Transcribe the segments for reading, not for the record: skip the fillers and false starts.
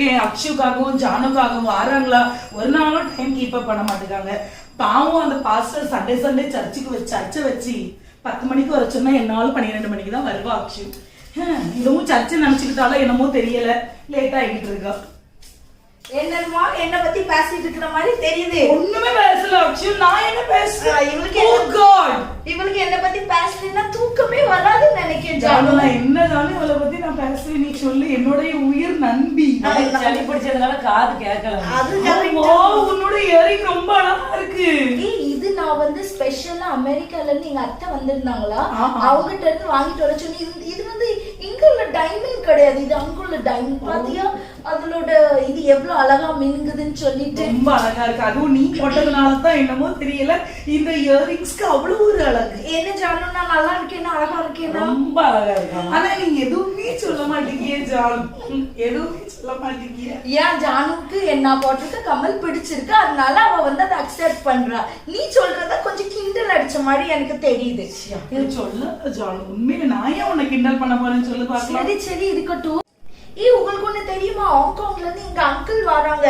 இருக்கேன். அக்ஷுக்காகவும் ஜானுக்காகவும் வராங்களா, ஒரு நாளும் டைம் கீப் அப் பண்ண மாட்டேங்காங்க. பாவம் அந்த பாஸ்டர் சண்டே சர்ச்சுக்கு சர்ச்சை வச்சு 10 மணிக்கு வர சொன்னா என்னாலும் 12 மணிக்கு தான் வருவா அக்ஷு. இதுவும் சர்ச்சை நினைச்சுக்கிட்டாலும் என்னமோ தெரியல, லேட் ஆகிட்டு இருக்கா. என்னமா என்ன பத்தி பேசிட்டு இருக்கிற மாதிரி தெரியுது. ஒண்ணுமே பேசல அக்ஷு, நான் என்ன பேசுறேன்? இவளுக்கு என்ன பத்தி பேசலன்னா தூக்கமே வராதுன்னு நினைக்கிறேன். நான் என்னதானே இவளை பத்தி நான் பேசுறேன், நீ சொல்லு. என்னுடைய உயிர் நண்பி. சளி பிடிச்சதுனால காது கேட்கல. உன்னோட இயரிங் ரொம்ப அழகா இருக்கு. இது நான் வந்து ஸ்பெஷலா அமெரிக்கால இருந்து எங்க அத்தை வந்திருந்தாங்களா, அவங்ககிட்ட இருந்து வாங்கிட்டு வர சொன்னி. இது வந்து இங்க உள்ள டைமண்ட் கிடையாது, இது அங்க உள்ள டைமண்ட். பாத்தியா அதோட இது எவ்வளவு அழகா மின்னுதுன்னு சொல்லிட்டு. ரொம்ப அழகா இருக்கு. அதுவும் நீ போட்டதுனாலதான் என்னமோ தெரியல, இந்த இயரிங்ஸ்க்கு அவ்வளவு ஒரு அழகு. என்ன ஜானு, நான் நல்லா இருக்கேன், அழகா இருக்கேன், ரொம்ப அழகா இருக்கு. ஆனா நீங்க எதுவுமே சொல்ல மாட்டீங்க ஜானு, எதுவுமே சொல்ல மாட்டீங்க. ஏன் ஜானுக்கு என்ன போட்டிருக்க கமல் பிடிச்சிருக்கு, அதனால அவ வந்து அதை அக்செப்ட் பண்றா. நீ சொல்றத கொஞ்சம் கிண்டல் அடிச்ச மாதிரி எனக்கு தெரியுது. சொல்ல ஜானு, உண்மையில நான் ஏன் உன்னை கிண்டல் பண்ண போறேன்னு சொல்லு பாக்கலாம். சரி இருக்கட்டும். உங்களுக்கு ஒண்ணு தெரியுமா, ஹாங்காங்ல இருந்து எங்க அங்கிள் வராங்க.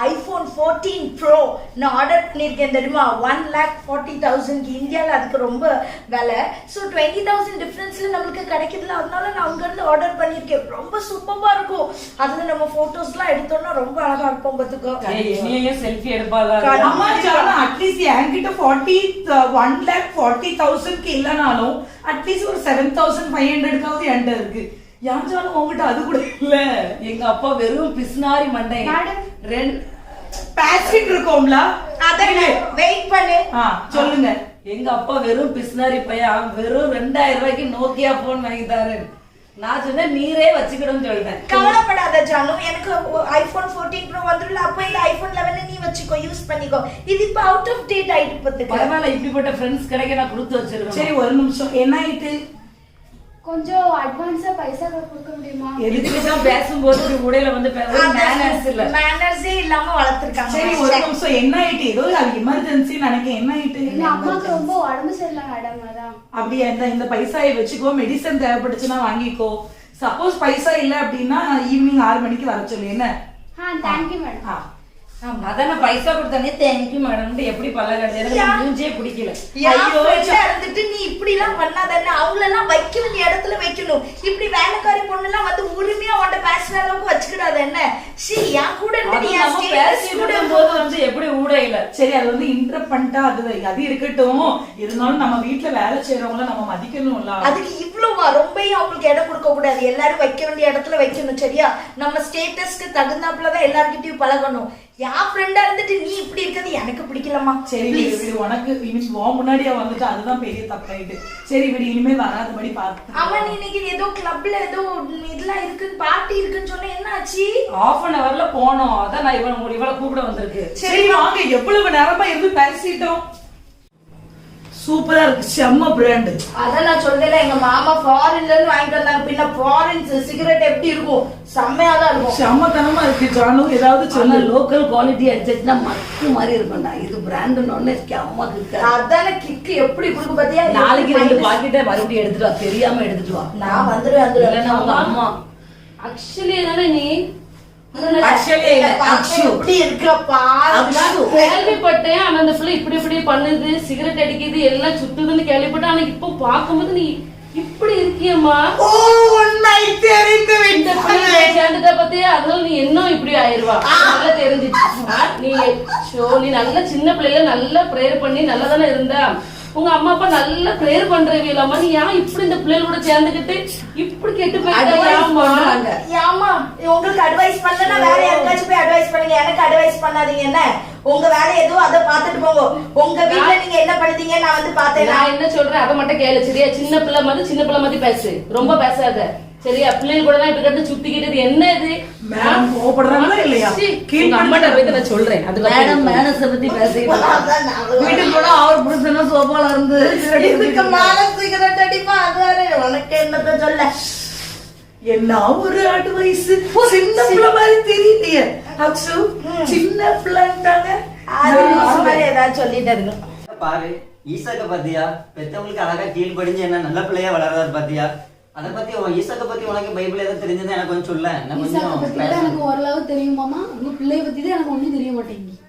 ஐபோன் 14 ப்ரோ நான் ஆர்டர் பண்ணிருக்கேன் தெரியுமா, 1,40,000. இந்தியால அதுக்கு ரொம்ப விலை. ஸோ 20,000 டிஃபரன்ஸ்ல நம்மளுக்கு கிடைக்குதுல, அதனால நான் அங்க இருந்து ஆர்டர் பண்ணிருக்கேன். ரொம்ப சூப்பரா இருக்கும். அதுல நம்ம போட்டோஸ் எல்லாம் எடுத்தோம்னா ரொம்ப அழகா இருக்கும். பாத்துக்கோ, செல்ஃபி எடுப்பாங்க. அட்லீஸ்ட் என்கிட்ட 1,40,000 இல்லைனாலும் அட்லீஸ்ட் ஒரு 7,500 என்கிட்ட இருக்கு. யாஞ்சாலும் உங்ககிட்ட அது கூட இல்ல. எங்க அப்பா வெறும் பிஸ்னாரி மண்டை பேசிட்டு இருக்கோம்ல, அதே வெயிட் பண்ணு. சொல்லுங்க. எங்க அப்பா வெறும் பிஸ்னாரி பையன், வெறும் 2,000 ரூபாய்க்கு நோக்கியா போன் வாங்கி தாரு. நான் சொன்னேன் நீரே வச்சுக்கிடும் சொல்லிட்டேன். கவலைப்படாத ஜானு, எனக்கு ஐபோன் 14 ப்ரோ வந்துருல, அப்போ இந்த ஐபோன் 11 நீ வச்சுக்கோ, யூஸ் பண்ணிக்கோ. இது இப்ப அவுட் ஆஃப் டேட் ஆயிட்டு பத்துக்கு. பரவாயில்ல, இப்படிப்பட்ட ஃப்ரெண்ட்ஸ் கிடைக்க நான் கொடுத்து வச்சிருக்கேன். சரி ஒரு நிமிஷம், என்ன ஆயிட்டு? கொஞ்சம் அட்வான்ஸா பைசா கொடுக்க முடியுமா? எதுக்கு தான் பேசும்போது உடையில வந்து மேனர்ஸ் இல்ல, மேனர்ஸே இல்லாம வளர்த்திருக்காங்க. சரி ஒரு நிமிஷம், என்ன ஆயிட்டு? ஏதோ அது எமர்ஜென்சி நினைக்கிறேன். என்ன ஆயிட்டு? எங்க அம்மாக்கு ரொம்ப உடம்பு சரியில்லை மேடம், அதான். அப்படியே இந்த பைசாயை வச்சுக்கோ, மெடிசன் தேவைப்பட்டுச்சுன்னா வாங்கிக்கோ. சப்போஸ் பைசா இல்ல அப்படின்னா ஈவினிங் 6 மணிக்கு வர சொல்லு. என்ன? Thank you madam. அதான பைசா கொடுத்தானே தேங்க்யூ மேடம். எப்படி பல்ல கிடையாது, மூஞ்சே பிடிக்கல. இருந்துட்டு நீ இப்படி எல்லாம் பண்ணாதானே, அவங்களெல்லாம் வைக்க வேண்டிய இடத்துல வைக்கணும். இப்படி வேலைக்காரி பொண்ணு எல்லாம் வந்து உரிமையா உன்ட பேசுற அளவுக்கு வச்சுக்கிடாது. என்ன என் கூட போது வந்து எப்படி ஊடையில. சரி அது வந்து இன்டரப்ட் பண்ணிட்டா அது இருக்கட்டும். இருந்தாலும் நம்ம வீட்டுல வேலை செய்யறவங்கள நம்ம மதிக்கணும்ல. அதுக்கு இவ்வளவு ரொம்ப அவங்களுக்கு இடம் கொடுக்க கூடாது. எல்லாரும் வைக்க வேண்டிய இடத்துல வைக்கணும். சரியா? நம்ம ஸ்டேட்டஸ்க்கு தகுந்தாப்புலதான் எல்லார்கிட்டயும் பழகணும். என் ஃப்ரெண்டா இருந்துட்டு நீ இப்படி இருக்கிறது எனக்கு பிடிக்கலமா. சரி விடு, உனக்கு முன்னாடியா வந்துட்டு அதுதான் பெரிய தப்பாயிட்டு. சரி விடு, இனிமே வராதபடி பாத்து. ஆமா, நீ இன்னைக்கு ஏதோ கிளப்ல ஏதோ இதெல்லாம் இருக்கு, பார்ட்டி இருக்குன்னு சொன்ன, என்ன ஆச்சு? ½ an hourல போனோம். அதான் நான் இவளை கூப்பிட வந்திருக்கு. சரி வாங்க, எவ்வளவு நேரமா இருந்து பேசிட்டோம். சூப்பரா இருக்கு, செம்ம பிராண்ட். அதான் நான் சொல்றேன், எங்க மாமா ஃபாரின்ல இருந்து வாங்கிட்டு வந்தாங்க. பின்ன ஃபாரின் சிகரெட் எப்படி இருக்கும்? செம்மையா தான் இருக்கும். செம்மத்தனமா இருக்கு ஜானு. ஏதாவது சொல்ல. லோக்கல் குவாலிட்டி அடிச்சுன்னா மக்கு மாதிரி இருக்கும்டா. இது பிராண்டுன்னு செம்ம கிக்கு. அதான கிக்கு எப்படி கொடுக்க பாத்தியா? நாளைக்கு 2 பாக்கெட்டை மறுபடியும் எடுத்துட்டு வா, தெரியாம எடுத்துட்டு வா. நான் வந்துருவேன். இல்லைன்னா உங்க அம்மா ஆக்சுவலி தானே நீ கேள்விப்பட்டேன். ஆனா அந்த பிள்ளை இப்படி இப்படி பண்ணுது, சிகரெட் அடிக்குது, எல்லாம் சுத்துதுன்னு கேள்விப்பட்டேன். ஆனா இப்ப பாக்கும்போது நீ இப்படி இருக்கியம்மா. சேர்ந்துட்ட பத்தியா, அதனால நீ என்ன இப்படி ஆயிருவா நல்லா தெரிஞ்சிச்சு. நீ நல்ல சின்ன பிள்ளைல நல்லா பிரேயர் பண்ணி நல்லா தானே இருந்தா. உங்க அம்மா அப்பா நல்லா பிரேயர் பண்றீங்களாமா, நீ ஏன் இப்படி இந்த பிள்ளைகள் கூட சேர்ந்துக்கிட்டு இப்படி கெட்டு போயிட்டாங்க? ஏமா உங்களுக்கு அட்வைஸ் பண்ணலன்னா வேற யாருக்காச்சும் போய் அட்வைஸ் பண்ணுங்க, எனக்கு அட்வைஸ் பண்ணாதீங்க. என்ன உங்க வேலை ஏதோ அதை பாத்துட்டு போங்க. உங்க வீட்டுல நீங்க என்ன பண்ணுதீங்க நான் வந்து பாத்தேன். நான் என்ன சொல்றேன் அதை மட்டும் கேளு. சரியா? சின்ன பிள்ளை மாதிரி சின்ன பிள்ளை மாதிரி பேசு, ரொம்ப பேசாத. சரியா? பிள்ளைங்க கூட இப்படி கட்டு சுத்திக்கிட்டு என்ன இது? மேடம் கோபப்படுறாங்களா இல்லையா? அம்மாட்ட போய் நான் சொல்றேன். அது மேடம் மேனஸை பத்தி பேசிக்கிட்டு வீட்டுக்கு கூட அவர் புருஷனா சோபால இருந்து இதுக்கு மேல சிகரெட் அடிப்பா. அது உனக்கு என்னத்த சொல்ல? என்ன ஒரு அட்வைஸ்? சின்ன பிள்ளை மாதிரி தெரியலையே அக்ஷு. சின்ன பிள்ளைட்டாங்க, ஏதாவது சொல்லிட்டு இருக்கும் பாரு. ஈசாக்க பாத்தியா? பெத்தவங்களுக்கு அழகா கீழ் படிஞ்சு என்ன நல்ல பிள்ளையா வளர்றாரு பாத்தியா? அதை பத்தி ஈசாக்கை பத்தி உனக்கு பைபிள் ஏதாவது தெரிஞ்சதா எனக்கு கொஞ்சம் சொல்ல. ஈசாக்கை பத்தி எனக்கு ஓரளவு தெரியுமாமா, உங்க பிள்ளைய பத்தி தான் எனக்கு ஒண்ணும் தெரிய மாட்டேங்குது.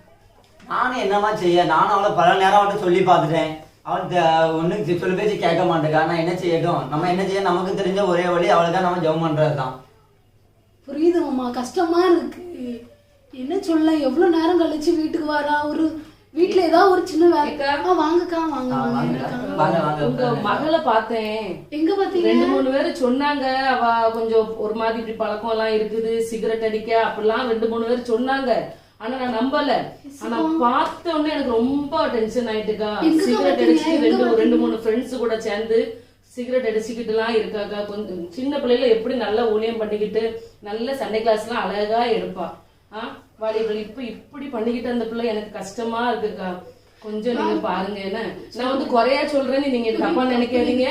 நானும் என்னமா செய்ய, நானும் அவளை பல நேரம் அவட்ட சொல்லி பார்த்துட்டேன். அவள் ஒன்றும் சொல்லி பேச்சு கேட்க மாட்டேக்கா. நான் என்ன செய்யட்டும்? நம்ம என்ன செய்ய, நமக்கு தெரிஞ்ச ஒரே வழி அவளுக்கு நம்ம ஜெபம் பண்றது தான். புரியுது மாமா, கஷ்டமா இருக்கு. என்ன சொல்ல, எவ்வளவு நேரம் கழிச்சு வீட்டுக்கு வரா. ஒரு வீட்டுல ஏதாவது ஒரு சின்ன வேலை. வாங்கக்கா வாங்க வாங்க. உங்க மகளை பார்த்தேன். எங்க பாத்தீங்க? 2-3 பேரு சொன்னாங்க, அவ கொஞ்சம் ஒரு மாதிரி இப்படி பழக்கம் எல்லாம் இருக்குது, சிகரெட் அடிக்க அப்படிலாம் 2-3 பேர் சொன்னாங்க. ஆனா நான் நம்பல. ஆனா பார்த்த உடனே எனக்கு ரொம்ப டென்ஷன் ஆயிட்டுக்கா. சிகரெட் அடிச்சுட்டு 2-3 ஃப்ரெண்ட்ஸ் கூட சேர்ந்து சிகரெட் அடிச்சுக்கிட்டு எல்லாம் இருக்காக்கா. கொஞ்சம் சின்ன பிள்ளைல எப்படி நல்லா ஊழியம் பண்ணிக்கிட்டு நல்ல சண்டே கிளாஸ் எல்லாம் அழகா எடுப்பா. வாலிபல் இப்ப இப்படி பண்ணிக்கிட்டு அந்த பிள்ளை எனக்கு கஷ்டமா இருக்குக்கா. கொஞ்சம் நீங்க பாருங்க. என்ன நான் வந்து குறையா சொல்றேன்னு நீங்க தப்பா நினைக்காதீங்க.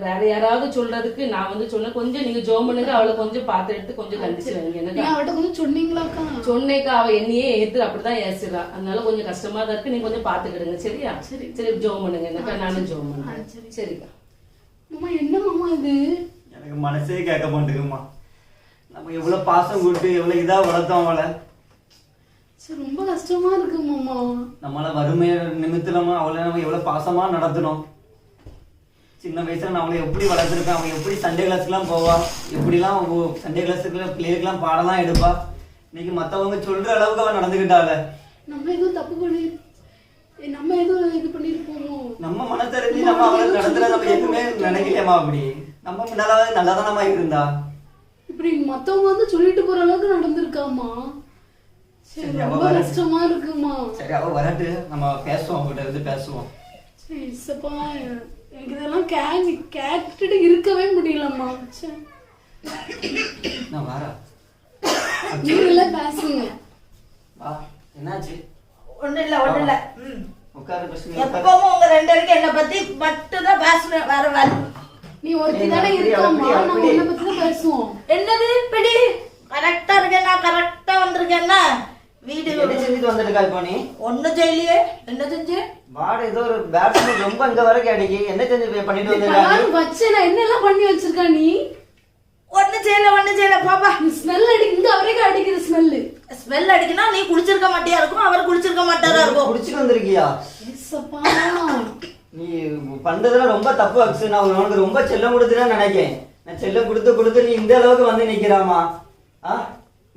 வேற யாராவது சொல்றதுக்கு நான் வந்து சொன்ன கொஞ்சம் நீங்க ஜோம் பண்ணுங்க. அவளை கொஞ்சம் பார்த்து எடுத்து கொஞ்சம் கண்டிச்சு வைங்க. எனக்கு அவட்ட கொஞ்சம் சொன்னீங்களாக்கா? சொன்னேக்கா. அவ என்னையே ஏத்து அப்படிதான் ஏசுறா. அதனால கொஞ்சம் கஷ்டமா தான் இருக்கு. நீங்க கொஞ்சம் பாத்துக்கிடுங்க. சரியா? சரி ஜோம் பண்ணுங்க. எனக்கா நானும் ஜோம் பண்ணுறேன். சரிக்கா. மாமா என்ன மாமா இது? எனக்கு மனசே கேட்க மாட்டேங்குமா. நம்ம எவ்வளவு பாசம் கொடுத்து எவ்வளவு இதா வளர்த்தோம் அவளை. சரி ரொம்ப கஷ்டமா இருக்கு மாமா. நம்மள வறுமை நிமித்தமா அவளை நம்ம எவ்வளவு பாசமா நடத்தணும். சின்ன வயசுல நான் அவளை எப்படி வளர்த்துருக்கேன். அவன் எப்படி சண்டே கிளாஸ்க்குலாம் போவா, எப்படிலாம் சண்டே கிளாஸுக்குள்ள பிள்ளைகளுக்குலாம் பாடலாம் எடுப்பா. இன்னைக்கு மத்தவங்க சொல்ற அளவுக்கு அவன் நடந்துக்கிட்டாள. நம்ம எதுவும் தப்பு பண்ணி, நம்ம எதுவும் இது பண்ணிருப்போமோ. நம்ம மனத்தறிஞ்சு நம்ம அவளை நடத்துற நம்ம எதுவுமே நினைக்கலையம்மா. அப்படி நம்ம முன்னாலாவது நல்லாதானமா இருந்தா. இப்படி மத்தவங்க வந்து சொல்லிட்டு போற அளவுக்கு நடந்திருக்காமா. சரி ரொம்ப கஷ்டமா இருக்குமா. சரி அவ வரட்டு, நம்ம பேசுவோம், அவங்ககிட்ட இருந்து பேசுவோம். சரி சப்பா, எனக்கு இதெல்லாம் கேட்டுட்டு இருக்கவே முடியலம்மா. நான் வரேன். நீங்களே பேசுங்க. வா, என்னாச்சு? ஒண்ணு இல்ல. உட்காரு பேசுங்க. எப்பவும் உங்க 2 பேருக்கு என்ன பத்தி மட்டும் தான் பேசணும். வேற நீ ஒருத்தி தானே இருக்காமா, நான் உன்னை பத்தி தான் பேசுவோம். என்னது பிடி கரெக்டா இருக்கேன்னா, கரெக்டா வந்திருக்கேன்னா. வீடு என்ன செஞ்சுட்டு வந்துருக்கா இப்போ நீ? ஒண்ணும் செய்யலையே. என்ன செஞ்சு? வாட ஏதோ ஒரு பேட்ஸ்மேன் ரொம்ப இங்க வரைக்கும் அடிக்கி. என்ன செஞ்சு பண்ணிட்டு வந்திருக்கா? வச்சேன் நான் என்னெல்லாம் பண்ணி வச்சிருக்கா நீ? ஒண்ணும் செய்யல பாப்பா. ஸ்மெல் அடி, இங்க அவரேக்கு அடிக்குது ஸ்மெல்லு. ஸ்மெல் அடிக்குனா நீ குளிச்சிருக்க மாட்டியா இருக்கும், அவர் குளிச்சிருக்க மாட்டாரா இருக்கும். குடிச்சிட்டு வந்திருக்கியா? ஏசப்பா, நீ பண்றதுல ரொம்ப தப்பு அக்ஷு. நான் உனக்கு ரொம்ப செல்லம் கொடுத்துட்டேன்னு நினைக்கிறேன். நான் செல்லம் கொடுத்து நீ இந்த அளவுக்கு வந்து நிக்கிறாமா.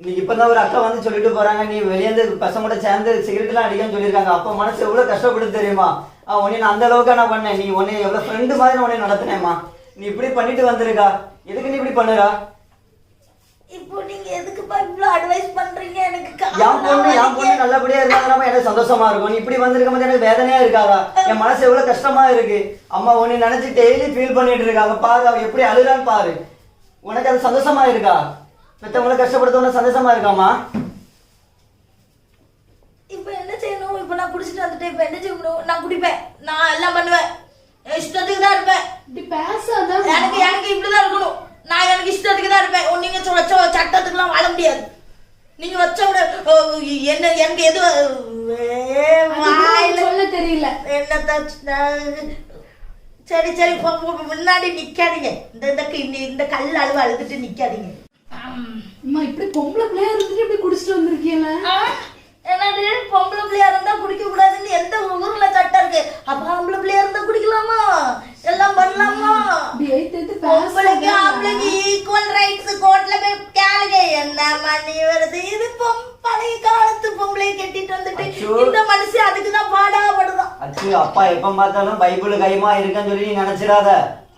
இன்னைக்கு இப்பதான் ஒரு அக்கா வந்து சொல்லிட்டு போறாங்க, நீ வெளியேந்து பசங்களோட சேர்ந்து சிகரெட் எல்லாம் அடிக்கன்னு சொல்லியிருக்காங்க. அப்ப மனசு எவ்வளவு கஷ்டப்பட்டு தெரியுமா? உன்னை நான் அந்த அளவுக்கு நான் பண்ணேன். நீ உன்னை எவ்வளவு ஃப்ரெண்டு மாதிரி உன்னை நடத்தினேம்மா. நீ இப்படி பண்ணிட்டு வந்திருக்கா. எதுக்கு நீ இப்படி பண்ணுறா? இப்போ நீங்க எதுக்குப்பா இவ்ளோ அட்வைஸ் பண்றீங்க? எனக்கு என் பொண்ணு நல்லபடியா இருந்தாங்கன்னா எனக்கு சந்தோஷமா இருக்கும். நீ இப்படி வந்திருக்க போது எனக்கு வேதனையா இருக்காதா? என் மனசு எவ்வளவு கஷ்டமா இருக்கு. அம்மா உன்னை நினைச்சு டெய்லி ஃபீல் பண்ணிட்டு இருக்காங்க. பாரு அவ எப்படி அழுறான்னு பாரு. உனக்கு அது சந்தோஷமா இருக்கா? பெத்தவங்களை கஷ்டப்படுத்த உனக்கு சந்தோஷமா இருக்காமா? இப்போ என்ன செய்யணும்? இப்போ நான் குடிச்சிட்டு வந்துட்டேன். இப்போ என்ன செய்யணும்? நான் குடிப்பேன், நான் எல்லாம் பண்ணுவேன், இஷ்டத்துக்கு தான் இருப்பேன். இப்படி பேசாத. எனக்கு இப்படிதான் இருக்கணும். நான் எனக்கு இஷ்டத்துக்கு தான் இருப்பேன். நீங்க வச்ச சட்டத்துக்குலாம் வாழ முடியாது. நீங்க வச்ச என்ன எனக்கு எது சொல்ல தெரியல. சரி முன்னாடி நிக்காதீங்க. இந்த கல் அழுவ அழுதுட்டு நிக்காதீங்க. அம்மா இப்படி பொம்பளை பிள்ளையா இருந்துட்டு இப்படி குடிச்சிட்டு வந்திருக்கீங்களா? என்னது பொம்பளை பிள்ளையா இருந்தா குடிக்க கூடாதுன்னு எந்த ஊர்ல சட்டம் இருக்கு? அப்ப ஆம்பளை பிள்ளையா இருந்தா குடிக்கலாமா? எல்லாம் பண்ணலாமா? பொம்பளைக்கு ஆம்பளைக்கு ஈக்குவல் ரைட்ஸ் கோர்ட்ல போய் கேளுங்க. என்ன மணி வருது இது? பழைய காலத்து பொம்பளை கட்டிட்டு வந்துட்டு இந்த மனுஷன் அதுக்குதான் பாடாப்படுதான். அச்சு அப்பா எப்ப பார்த்தாலும் பைபிள் கைமா இருக்குன்னு சொல்லி நீ நினைச்சிடாத.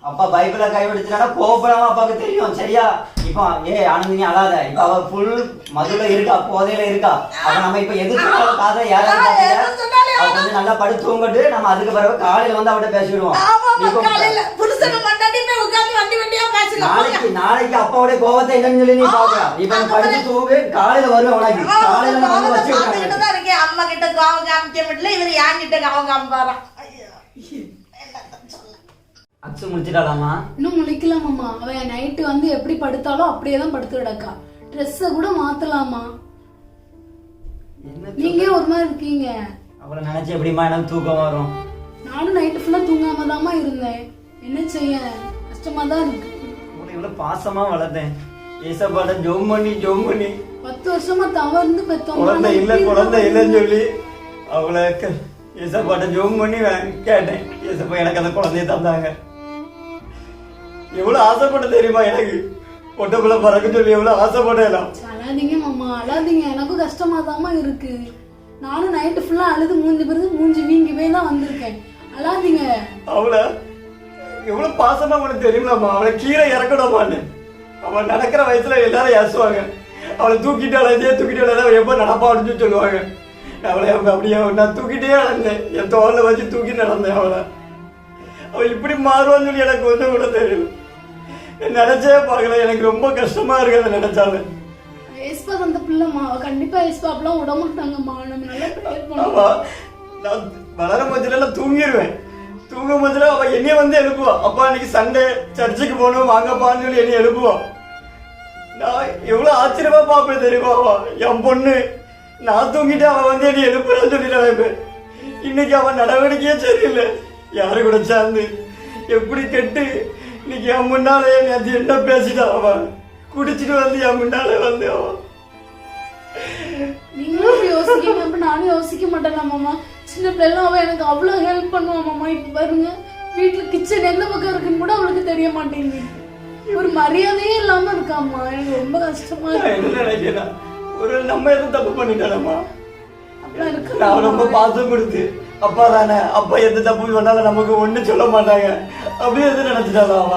அப்பா பைபிளை கைவிடுச்சுனா கோபப்படாம அப்பாவுக்கு தெரியும். சரியா? இப்போ ஆனந்தி நீ அழாத. இப்ப அவ ஃபுல் மதுல இருக்கா, போதையில இருக்கா. அப்ப நம்ம இப்ப எது சொன்னாலும் காதை யாராவது அவ கொஞ்சம் நல்லா படுத்து தூங்கிட்டு நம்ம அதுக்கு பிறகு காலையில வந்து அவட்ட பேசிடுவோம். நாளைக்கு அப்பாவோட கோபத்தை என்னன்னு சொல்லி நீ பாக்க. இப்ப படுத்து தூங்கு, காலையில வருவேன் உனக்கு. காலையில வந்து வச்சு அம்மா கிட்ட காவம் காமிக்க முடியல, இவர் என் கிட்ட காவம் காமிப்பாரா? அச்சு முடிச்சிட்டாலாமா? இன்னும் முழிக்கலாமாம்மா. அவன் நைட்டு வந்து எப்படி படுத்தாலோ அப்படியே தான் படுத்து கிடக்கா. ட்ரெஸ்ஸ கூட மாத்தலாமா? நீங்க ஒரு மாதிரி இருக்கீங்க. அவளை நினைச்சு எப்படிமா எனக்கு தூக்கம் வரும்? நானும் நைட்டு ஃபுல்லா தூங்காம தாமா இருந்தேன். என்ன செய்ய, கஷ்டமா தான் இருக்கு. உங்களை இவ்வளவு பாசமா வளர்த்தேன். ஏசப்பாட்ட ஜோம் பண்ணி 10 வருஷமா தவறுந்து பெத்தோம். குழந்தை இல்லைன்னு சொல்லி அவளை ஏசப்பாட்ட ஜோம் பண்ணி கேட்டேன். ஏசப்பா எனக்கு அந்த குழந்தைய தந்தாங்க. எவ்வளவு ஆசைப்பட்ட தெரியுமா எனக்கு பொட்டப்புள்ள பறக்க சொல்லி எவ்வளவு ஆசைப்படலாம். அழாதீங்க மாமா, அழாதீங்க. எனக்கும் கஷ்டமா தாமா இருக்கு. நானும் நைட்டு ஃபுல்லா அழுது மூஞ்சி வீங்கி போய் தான் வந்திருக்கேன். அழாதீங்க. அவளை எவ்வளவு பாசமா உனக்கு தெரியுமாம்மா. அவளை கீழே இறக்கணுமான்னு அவள் நடக்கிற வயசுல எல்லாரும் ஏசுவாங்க. அவளை தூக்கிட்டாலே எப்ப நடப்பா அப்படின்னு சொல்லுவாங்க. அவளை அப்படியே நான் தூக்கிட்டே அலைஞ்சேன். என் தோல்ல வச்சு தூக்கி நடந்தேன். அவள் இப்படி மாறுவான்னு சொல்லி எனக்கு கொஞ்சம் கூட தெரியல. நினைச்சே பார்க்கல. எனக்கு ரொம்ப கஷ்டமா இருக்கு அதை நினைச்சாலும். ஏஸ்பா அந்த பிள்ளைமா கண்டிப்பா ஏஸ்பா அப்படிலாம் விட மாட்டாங்கம்மா. நம்ம நல்லா ப்ரேயர் ஆமா, பண்ணுவோம். நான் வளரும் போதுல தூங்கிடுவேன். தூங்கும் போதுல அவ என்னைய வந்து எழுப்புவா. அப்பா இன்னைக்கு சண்டே சர்ச்சுக்கு போகணும் வாங்கப்பான்னு சொல்லி என்னைய எழுப்புவா. நான் எவ்வளவு ஆச்சரியமா பாப்பேன் தெரியுமா. என் பொண்ணு நான் தூங்கிட்டு அவன் வந்து என்னை எழுப்புறான்னு சொல்லி நினைப்பேன். இன்னைக்கு அவன் நடவடிக்கையே சரியில்லை. யாரு கூட சேர்ந்து எப்படி கெட்டு இன்னைக்கு என் முன்னாலே நேற்று என்ன பேசிட்டான். அவன் குடிச்சிட்டு வந்து என் முன்னாலே வந்து அவன். நீங்களும் இப்படி யோசிக்கீங்க, அப்ப நானும் யோசிக்க மாட்டேன் மாமா. சின்ன பிள்ளைலாம் அவ எனக்கு அவ்வளவு ஹெல்ப் பண்ணுவான் மாமா. இப்ப பாருங்க வீட்டுல கிச்சன் எந்த பக்கம் இருக்குன்னு கூட அவளுக்கு தெரிய மாட்டேங்குது. ஒரு மரியாதையே இல்லாம இருக்காம்மா. எனக்கு ரொம்ப கஷ்டமா இருக்கு. என்ன நினைக்கிறேன் ஒரு நம்ம எதுவும் தப்பு பண்ணிட்டானம்மா. அப்படிலாம் இருக்கு. நான் ரொம்ப பாசம் கொடுத்து அப்பா தானே அப்பா எந்த தப்பு பண்ணாலும் நமக்கு ஒண்ணு சொல்ல மாட்டாங்க அப்படியே எது நினைச்சிட்டாளா அவ.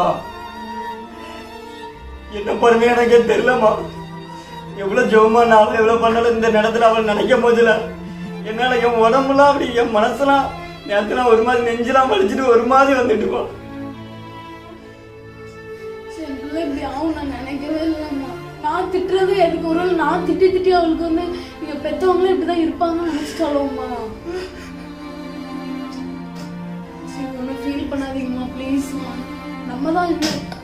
என்ன பண்ணுங்க எனக்கே தெரியலம்மா. எவ்வளவு ஜோமா நாளும் எவ்வளவு பண்ணாலும் இந்த நேரத்துல அவள் நினைக்கும் போதுல என்னால என் உடம்புலாம் அப்படி என் மனசுலாம் நேரத்துல ஒரு மாதிரி நெஞ்செல்லாம் வலிச்சுட்டு ஒரு மாதிரி வந்துட்டுப்பா. சரி, பிள்ளை இப்படி ஆகும் நான் நினைக்கவே இல்லைம்மா. நான் திட்டுறது எதுக்கு? ஒரு வேளை நான் திட்டி அவளுக்கு வந்து நீங்க பெற்றவங்களும் இப்படிதான் இருப்பாங்கன்னு நினைச்சிட்டாலும்மா. சரி, ஒன்றும் ஃபீல் பண்ணாதீங்கம்மா ப்ளீஸ்மா. நம்ம தான்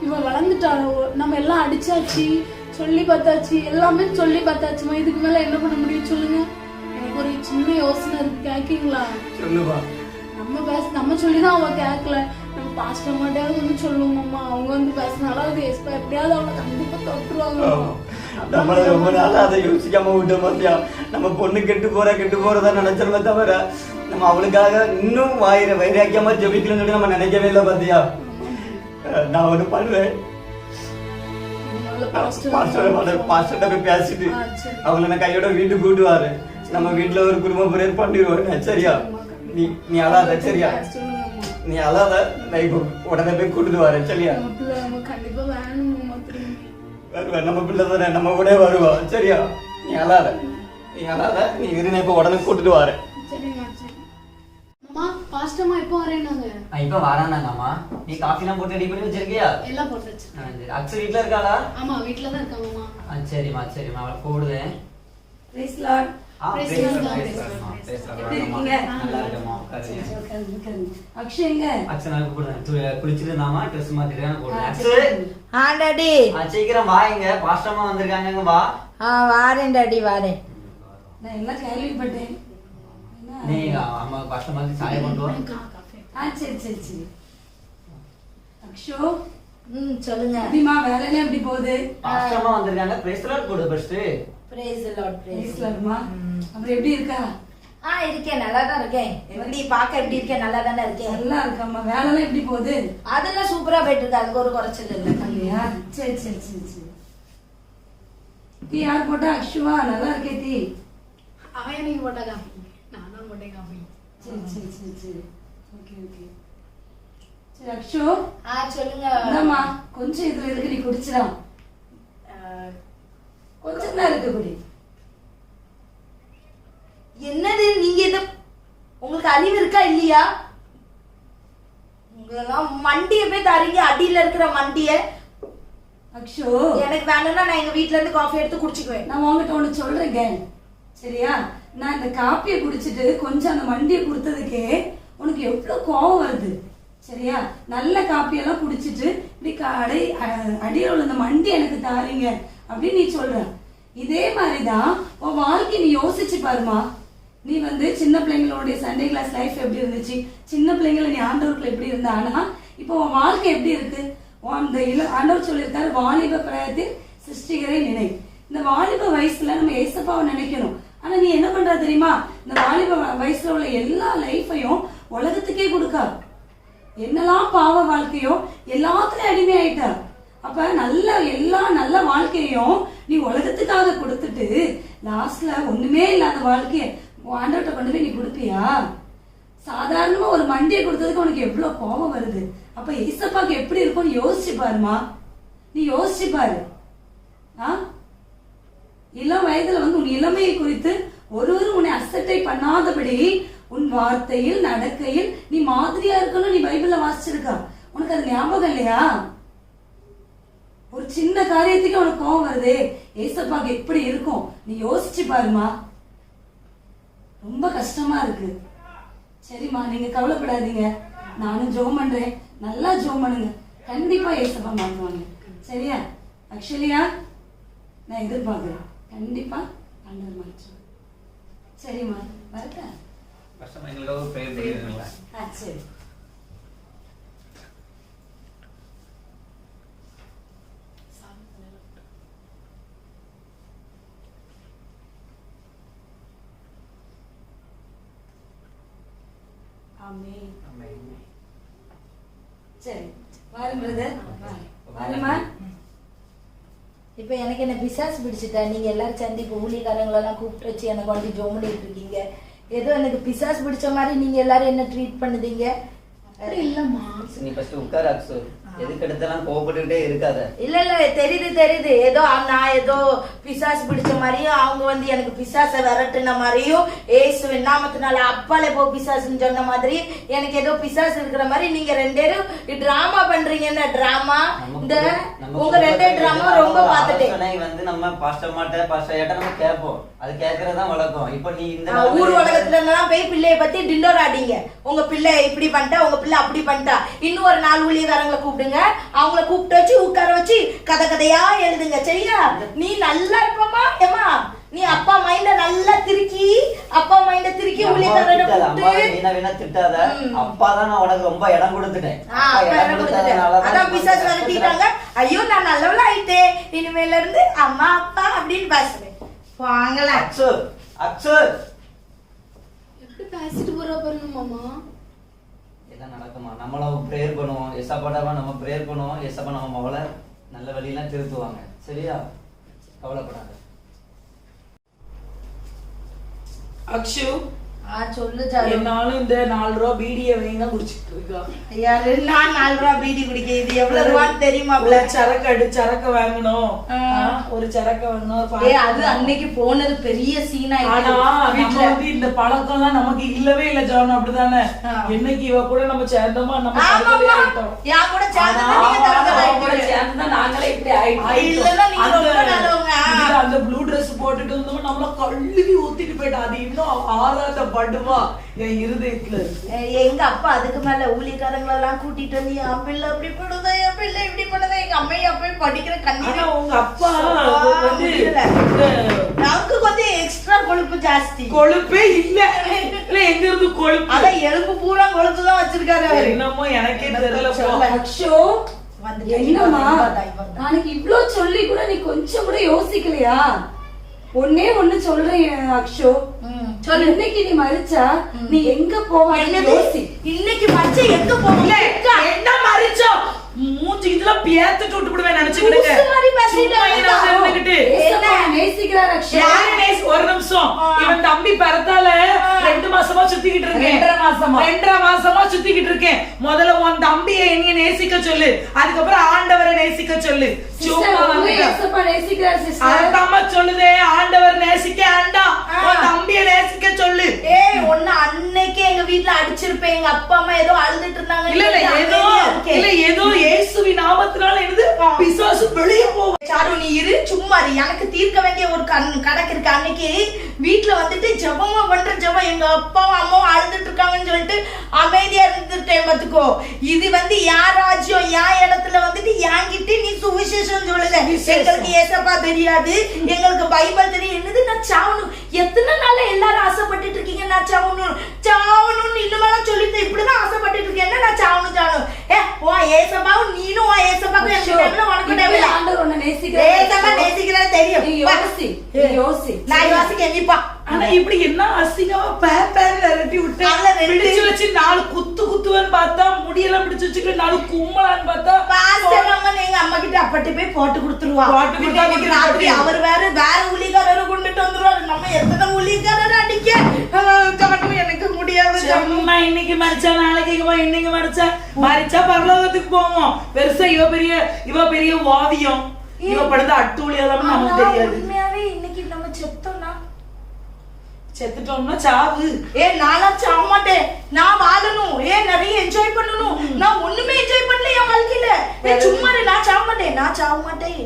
இவன் வளர்ந்துட்டாளோ, நம்ம எல்லாம் அடிச்சாச்சு, சொல்லி பார்த்தாச்சு, எல்லாமே சொல்லி பார்த்தாச்சுமா. இதுக்கு மேல என்ன பண்ண முடியும் சொல்லுங்க. எனக்கு ஒரு சின்ன யோசனை இருக்கு, கேட்கீங்களா? சொல்லுவா. நம்ம சொல்லிதான் அவ கேட்கல. நம்ம பாஸ்டர் மாட்டையாவது வந்து சொல்லுவோம்மா. அவங்க வந்து பேசினாலும் அது எப்படியாவது அவளை கண்டிப்பா தொட்டுருவாங்க. நம்மள ரொம்ப நாளா அதை யோசிக்காம விட்ட மாதிரியா நம்ம பொண்ணு கெட்டு போறதா நினைச்சோமே தவிர நம்ம அவளுக்காக இன்னும் வைராக்கியமா ஜெபிக்கலன்னு சொல்லி நம்ம நினைக்கவே இல்லை பாத்தியா. நான் ஒண்ணு பண்ணுவேன். பாஸ்டர்ட்ட போய் பேசிட்டு அவங்களை நான் கையோட வீட்டுக்கு கூட்டுவாரு. நம்ம வீட்டுல ஒரு குடும்ப பிரேயர் பண்ணிடுவாரு. சரியா? நீ அழாத. சரியா? நீ அழாத. நான் இப்போ உடனே போய் கூட்டிட்டு வரேன். சரியா? கண்டிப்பா வேணும். நம்ம பிள்ளை தானே நம்ம கூட வருவா. சரியா? நீ அழாத. நீ இருந்து இப்ப உடனே கூட்டிட்டு வரேன். அம்மா பாஸ்டர்மா எப்போ வரேன்னாங்க? இப்ப வரானாங்கம்மா. நீ காஃபிலாம் போட்டு ரெடி பண்ணி வச்சிருக்கியா? எல்லாம் போட்டு வச்சிருக்கேன். அக்ஷு வீட்ல இருக்காளா? ஆமா வீட்ல தான் இருக்காங்கம்மா. சரிம்மா அவளை போடுதேன். Price Lord. அக்ஷய் எங்க? குளிச்சிருந்தாமா ட்ரெஸ் மாத்திட்டு சீக்கிரம் வாங்க. பாஸ்டர்மா வந்திருக்காங்க. வா. வாரேன் டாடி வாரேன். நான் எல்லாம் கேள்விப்பட்டேன். நீ அம்மா பாஸ்டர்மா சாய கொண்டு வா. சரி. அக்ஷோ சொல்லுங்க. எப்படிமா வேலையில எப்படி போகுது? பாஸ்டர்மா வந்திருக்காங்க. பிரைஸ் லார்ட் போடு first. Praise the lord. Praise லார்ட்மா. அப்புறம் எப்படி இருக்கா? இருக்கேன், நல்லா தான் இருக்கேன். எப்படி பாக்க எப்படி இருக்கேன்? நல்லா தானே இருக்கேன். நல்லா இருக்காம்மா. வேலைலாம் எப்படி போகுது? அதெல்லாம் சூப்பரா போயிட்டு இருக்கு. அதுக்கு ஒரு குறைச்சல் இல்லை. இல்லையா? சரி. டீ யார் போட்டா? அக்ஷுவா. நல்லா இருக்கே டீ. அவன் எனக்கு போட்டா காஃபி, நான் தான் போட்டேன் காஃபி. சரி. ஓகே. சரி அக்ஷு. சொல்லுங்க. அம்மா கொஞ்சம் இதுல இருக்கு, நீ குடிச்சிடலாம். கொஞ்சம் தான் இருக்கு, குடி. என்னது நீங்க இத உங்களுக்கு அறிவு இருக்கா இல்லையா? உங்களெல்லாம் மண்டிய போய் தரீங்க, அடியில இருக்கிற மண்டிய. அக்ஷு எனக்கு வேணும்னா நான் எங்க வீட்ல இருந்து காஃபி எடுத்து குடிச்சுக்குவேன். நான் உங்ககிட்ட ஒண்ணு சொல்றேங்க, சரியா? நான் இந்த காப்பியை குடிச்சிட்டு கொஞ்சம் அந்த மண்டியை கொடுத்ததுக்கே உனக்கு எவ்வளவு கோவம் வருது, சரியா? நல்ல காப்பியெல்லாம் குடிச்சிட்டு இப்படி அடியில் உள்ள இந்த மண்டி எனக்கு தாரீங்க அப்படின்னு நீ சொல்ற. இதே மாதிரிதான் உன் வாழ்க்கை நீ யோசிச்சு பாருமா. நீ சின்ன பிள்ளைங்களுடைய சண்டே கிளாஸ் லைஃப் எப்படி இருந்துச்சு, சின்ன பிள்ளைங்களை நீ ஆண்டவருக்குள்ள எப்படி இருந்த, ஆனா இப்போ உன் வாழ்க்கை எப்படி இருக்கு? ஆண்டவர் சொல்லியிருக்காரு, வாலிப பிராயத்தில் சிருஷ்டிகரை நினை. இந்த வாலிப வயசுல நம்ம ஏசப்பாவை நினைக்கணும். ஆனா நீ என்ன பண்ற தெரியுமா, இந்த வாலிப வயசுல உள்ள எல்லா லைஃபையும் உலகத்துக்கே கொடுக்க, என்னெல்லாம் பாவ வாழ்க்கையோ எல்லாத்துலயும் அடிமை ஆயிட்ட. அப்ப எல்லா நல்ல வாழ்க்கையும் நீ உலகத்துக்காக கொடுத்துட்டு லாஸ்ட்ல ஒண்ணுமே இல்லாத வாழ்க்கைய ஆண்டவர்கிட்ட கொண்டு போய் நீ கொடுப்பியா? சாதாரணமா ஒரு மண்டியை கொடுத்ததுக்கு உனக்கு எவ்வளவு கோபம் வருது. அப்ப ஏசப்பாக்கு எப்படி இருக்கும்னு யோசிச்சு பாருமா, நீ யோசிச்சு பாரு. இளம் வயதுல உன் இளமையை குறித்து ஒருவரும் உன்னை அசட்டை பண்ணாதபடி உன் வார்த்தையில் நடக்கையில் நீ மாதிரியா இருக்கணும். நீ பைபிள்ல வாசிச்சிருக்க, உனக்கு அது ஞாபகம் இல்லையா? ஒரு சின்ன காரியத்துக்கு உனக்கு கோபம் வருது, ஏசப்பாக்கு எப்படி இருக்கும் நீ யோசிச்சு பாருமா. ரொம்ப கஷ்டமா இருக்கு. சரிம்மா, நீங்க கவலைப்படாதீங்க, நானும் ஜெபம் பண்றேன். நல்லா ஜெபம் பண்ணுங்க, கண்டிப்பா ஏசப்பா மாத்துவாங்க. சரியா? ஆக்சுவலியா நான் எதிர்பார்க்கிறேன், கண்டிப்பா ஆண்டவர் மாற்றுவாங்க. சரிம்மா, வரட்டா? சரி. சரி, வாரு பிரதர், வாருமா. இப்ப எனக்கு என்ன பிசாசு பிடிச்சிட்டா? நீங்க எல்லாரும் சேர்ந்து இப்ப ஊழியக்காரங்களெல்லாம் கூப்பிட்டு வச்சு எனக்கு வந்து ஜோம் பண்ணிட்டு இருக்கீங்க. ஏதோ எனக்கு பிசாசு பிடிச்ச மாதிரி நீங்க எல்லாரும் என்ன ட்ரீட் பண்ணுதீங்க. இல்லம்மா, நீ ஃபர்ஸ்ட் உட்கார் அக்ஷு, எதுக்கு எடுத்தாலும் கோபப்பட்டுட்டே இருக்காத. இல்ல தெரியுது. ஏதோ நான் ஏதோ பிசாசு பிடிச்ச மாதிரியும் அவங்க வந்து எனக்கு பிசாச விரட்டுன மாதிரியும் ஏசுவின் நாமத்தினால அப்பாலே போ பிசாசுன்னு சொன்ன மாதிரி எனக்கு ஏதோ பிசாசு இருக்கிற மாதிரி நீங்க ரெண்டு பேரும் டிராமா பண்றீங்க. என்ன டிராமா? இந்த உங்க ரெண்டே டிராமா ரொம்ப பாத்துட்டேன். வந்து நம்ம பாஸ்டர் மாட்ட பாஸ்டர் ஏட்ட நம்ம கேட்போம், அது கேட்கறதுதான் வழக்கம். இப்போ நீ இந்த ஊர் உலகத்துல எல்லாம் போய் பிள்ளைய பத்தி டிண்டோர் ஆடிங்க. உங்க பிள்ளை இப்படி பண்ணிட்டா, உங்க பிள்ளை அப்படி பண்ணிட்டா. இன்னும் ஒரு 4 ஊழியக்காரங்களை கூப்பிடுங்க, அவங்கள கூப்பிட்டு வச்சு உட்கார வச்சு கதையா எழுதுங்க. சரியா? நீ நல்லா இருப்பமா ஏமா, நீ அப்பா மைண்ட நல்லா திருக்கி ஊழியக்காரரை திட்டாத. அப்பா தான் நான் உனக்கு ரொம்ப இடம் கொடுத்துட்டேன். அதான் பிசாசு விரட்டிட்டாங்க. ஐயோ நான் நல்லவளா ஆயிட்டேன், இனிமேல இருந்து அம்மா அப்பா அப்படின்னு பேசுறேன். வாங்கலாம். அக்ஷர் எப்படி பேசிட்டு போறா பாருங்க மாமா. எல்லாம் நடக்குமா? நம்மளும் ப்ரேயர் பண்ணுவோம், எசப்பாடாவா நம்ம ப்ரேயர் பண்ணுவோம், எசப்பா நம்ம மகளை நல்ல வழியெல்லாம் திருத்துவாங்க. சரியா? கவலைப்படாத. அக்ஷு, சொல்லு. என்னாலும் இந்த 4 ரூபா பீடியை வைங்க குடிச்சிட்டு இருக்கா. யாரு? நான் 4 ரூபா பீடி குடிக்க இது எவ்வளவு ரூபான்னு தெரியுமா? சரக்கு வாங்கணும், ஒரு சரக்கு வாங்கணும். அது அன்னைக்கு போனது பெரிய சீனா. ஆனா நம்ம வந்து இந்த பழக்கம் எல்லாம் நமக்கு இல்லவே இல்ல ஜான், அப்படிதானே? என்னைக்கு இவ கூட நம்ம சேர்ந்தோமா நம்ம யா கூட சேர்ந்து நாங்களே இப்படி ஆயிட்டோம். அந்த ப்ளூ ட்ரெஸ் போட்டுட்டு இருந்தோம், நம்மள கழுவி ஊத்திட்டு போயிட்டா. அது இன்னும் ஆறாத படுவா என் இருதயத்துல இருக்கு. எங்க அப்பா அதுக்கு மேல ஊழியக்காரங்களெல்லாம் கூட்டிட்டு வந்து என் பிள்ளை அப்படி பண்ணுதா, என் பிள்ளை இப்படி பண்ணுதா, எங்க அம்மையா போய் படிக்கிற கண்ணீர். உங்க அப்பா வந்து நமக்கு கொஞ்சம் எக்ஸ்ட்ரா கொழுப்பு ஜாஸ்தி. கொழுப்பே இல்ல எங்க இருந்து கொழுப்பு? அதான் எலும்பு பூரா கொழுப்பு தான் வச்சிருக்காரு. என்னமோ எனக்கே தெரியல. என்னம்மா, நாளைக்கு இவ்ளோ சொல்லி கூட நீ கொஞ்சம் கூட யோசிக்கலையா? ஒன்னே ஒண்ணு சொல்றேன் அக்ஷோ, இன்னைக்கு நீ மறிச்சா நீ எங்க போவாங்க யோசி. இன்னைக்கு மறிச்சா எங்க போவீங்க? என்ன மறிச்சோம்? மூஞ்சி இதெல்லாம் பேத்துட்டு விட்டுடுவேன் நினைச்சுக்கிட்டு. ஒரு நிமிஷம், இவன் தம்பி பிறந்தால 2 மாசமா சுத்திக்கிட்டு இருக்கேன். 2.5 மாசமா சுத்திக்கிட்டு இருக்கேன். முதல்ல உன் தம்பியை என்னைய நேசிக்க சொல்லு, அதுக்கப்புறம் ஆண்டவரை நேசிக்க சொல்லு. சொல்லுதே ஆண்டவர் நேசிக்க வேண்டாம், உன் தம்பியை நேசிக்க சொல்லு. ஒன்னு அன்னைக்கு எங்க வீட்டுல அடிச்சிருப்பேன். எங்க அப்பா அம்மா ஏதோ அழுதுட்டு இருந்தாங்க. இல்ல ஏதோ இயேசுவின் நாமத்தினால என்னது பிசாசு வெளியே போகும். சாரு நீ இரு, சும்மா எனக்கு தீர்க்க வேண்டிய ஒரு கணக்கு இருக்கு. அன்னைக்கு வீட்டுல வந்துட்டு ஜபமா பண்ற ஜபம், எங்க அப்பாவும் அம்மாவும் அழுதுட்டு இருக்காங்கன்னு சொல்லிட்டு அமைதியா இருந்துட்டேன் பாத்துக்கோ. இது வந்து யார் ராஜ்யம், யார் இடத்துல வந்துட்டு யாங்கிட்டு நீ சுவிசேஷம் சொல்லுங்க. எங்களுக்கு ஏசப்பா தெரியாது, எங்களுக்கு பைபிள் தெரியும். என்னது நான் சாவணும்? எத்தனை நாள் எல்லாரும் ஆசைப்பட்டுட்டு இருக்கீங்க நான் சாவணும் இன்னுமெல்லாம் சொல்லிட்டு இப்படிதான் ஆசைப்பட்டுட்டு இருக்கேன். என்ன நான் சாவணும் உன் ஏசப்பாவும் நீனும் உன் ஏசப்பாவும் எனக்கு டைம்ல உனக்கு டைம்ல ஆண்டவர் உன்னை நேசிக்கிறார். ஏசப்பா நேசிக்கிறது தெரியும். நீ யோசி, நீ யோசி. நான் யோசிக்க நீப்பா. ஆனா இப்படி என்ன அசிங்கமா பேர் விரட்டி விட்டு அதுல ரெண்டு பிடிச்சு வச்சு 4 குத்துவேன்னு பார்த்தா முடியெல்லாம் பிடிச்சு வச்சுக்கிட்டு 4 கும்மலான்னு பார்த்தா பாஸ்டர் அம்மா எங்க அம்மா கிட்ட அப்பட்டி போய் போட்டு கொடுத்துருவா. போட்டு கொடுத்தா இன்னைக்கு ராத்திரி அவர் வேற ஊழியக்காரர் கொண்டுட்டு வந்துருவாரு. நம்ம எத்தனை ஊழியக்காரர் அடிக்க கவனம் எனக்கு முடியாது. சும்மா இன்னைக்கு மறிச்சா நாளைக்கு இன்னைக்கு மறிச்சா பரலோகத்துக்கு போவோம். பெருசா இவ பெரிய ஓவியம், இவ படுத்த அட்டூழியெல்லாம் நமக்கு தெரியாது. உண்மையாவே இன்னைக்கு நம்ம செத்துட்டோம்னா சாவு. நானா சாவ மாட்டேன், நான் வாழணும். நிறைய என்ஜாய் பண்ணணும். நான் ஒண்ணுமே என்ஜாய் பண்ணல என் வாழ்க்கையில. சும்மா நான் சாவ மாட்டேன்.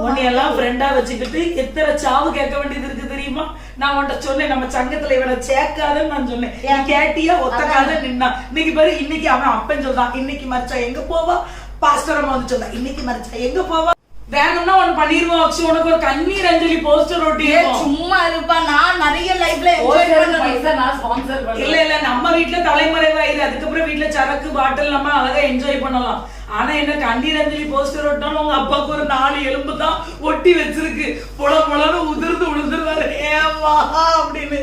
உன்னையெல்லாம் ஃப்ரெண்டா வச்சுக்கிட்டு எத்தனை சாவு கேட்க வேண்டியது இருக்கு தெரியுமா? நான் உன்கிட்ட சொன்னேன், நம்ம சங்கத்துல இவனை சேர்க்காதன்னு நான் சொன்னேன். கேட்டியா? ஒத்தக்காத நின்னா. இன்னைக்கு பாரு, இன்னைக்கு அவன் அப்பன் சொல்றான், இன்னைக்கு மறிச்சா எங்க போவா? பாஸ்டர் அம்மா வந்து சொல்றா, இன்னைக்கு மறிச்சா எங்க போவா? வேணும்னா ஒண்ணு பண்ணிருவோம் அக்ஷு, உனக்கு ஒரு கண்ணீர் அஞ்சலி போஸ்டர் ஒட்டி. சும்மா இருப்பா, நான் நிறைய லைஃப்ல என்ஜாய் பண்ணணும். இல்ல நம்ம வீட்டுல தலைமறைவாயிரு, அதுக்கப்புறம் வீட்டுல சரக்கு பாட்டில் நம்ம அழகா என்ஜாய் பண்ணலாம். ஆனா என்ன கண்ணீர் அஞ்சலி போஸ்டர் ஒட்டாலும் உங்க அப்பாவுக்கு ஒரு 4 எலும்பு தான் ஒட்டி வச்சிருக்கு. புலன்னு உதிர்ந்துருவாரு ஏமா அப்படின்னு.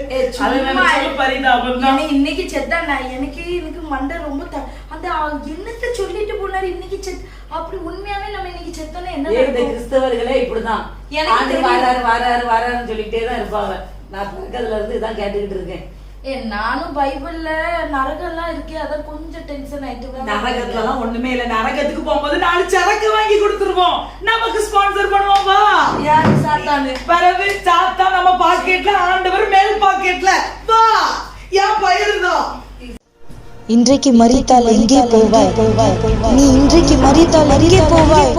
பரிதாபம் தான். இன்னைக்கு செத்தா எனக்கு மண்டை ரொம்ப அந்த என்னத்தை சொல்லிட்டு போனாரு இன்னைக்கு அப்படி உண்மையாவே நம்ம இன்னைக்கு செத்தோம்னா என்ன? கிறிஸ்தவர்களே இப்படிதான் வராருன்னு சொல்லிட்டே தான் இருப்பாங்க. நான் பிறக்கதுல இருந்து இதான் கேட்டுக்கிட்டு இருக்கேன். நானும் பைபிள்ல நரகம் எல்லாம் இருக்கே, அத கொஞ்சம் டென்ஷன் ஆயிட்டு. நரகத்துல எல்லாம் ஒண்ணுமே இல்ல. நரகத்துக்கு போகும்போது 4 சரக்கு வாங்கி கொடுத்துருவோம், நமக்கு ஸ்பான்சர் பண்ணுவோம். வா. யாரு? சாத்தானு. பிறகு சாத்தா நம்ம பாக்கெட்ல, ஆண்டவர் மேல் பாக்கெட்ல. வா. ஏன் பயிருந்தோம்? இன்றைக்கு மரித்தால் எங்கே போவாய்? நீ இன்றைக்கு மரித்தால் எங்கே போவாய்?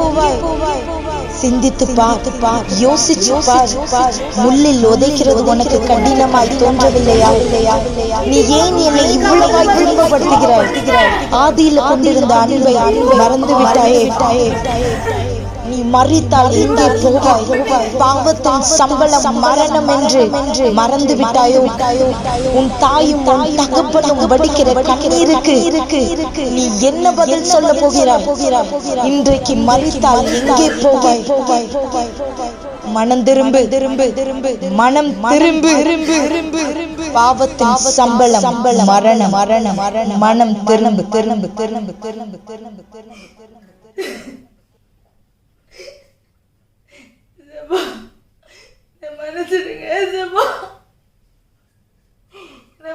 சிந்தித்து பார், யோசிச்சு பார். முள்ளில் உதைக்கிறது உனக்கு கடினமாய் தோன்றவில்லையா? நீ ஏன் என்னை இவ்வளவாய் துன்பப்படுத்துகிறாய்? ஆதியில கொண்டிருந்த அன்பை மறந்து விட்டாயே. நீ மரித்தால் எங்கே போவாய்? பாவத்தின் சம்பளம் மரணம் என்று மறந்து விட்டாயோ? உன் தாயும் உன் தகப்பனும் வடிக்கிற கண்ணீருக்கு நீ என்ன பதில் சொல்ல போகிறாய்? இன்றைக்கு மரித்தால் எங்கே போவாய்? மனம் திரும்பு, மனம் திரும்பு. பாவத்தின் சம்பளம் மரணம். மனம் திரும்பு.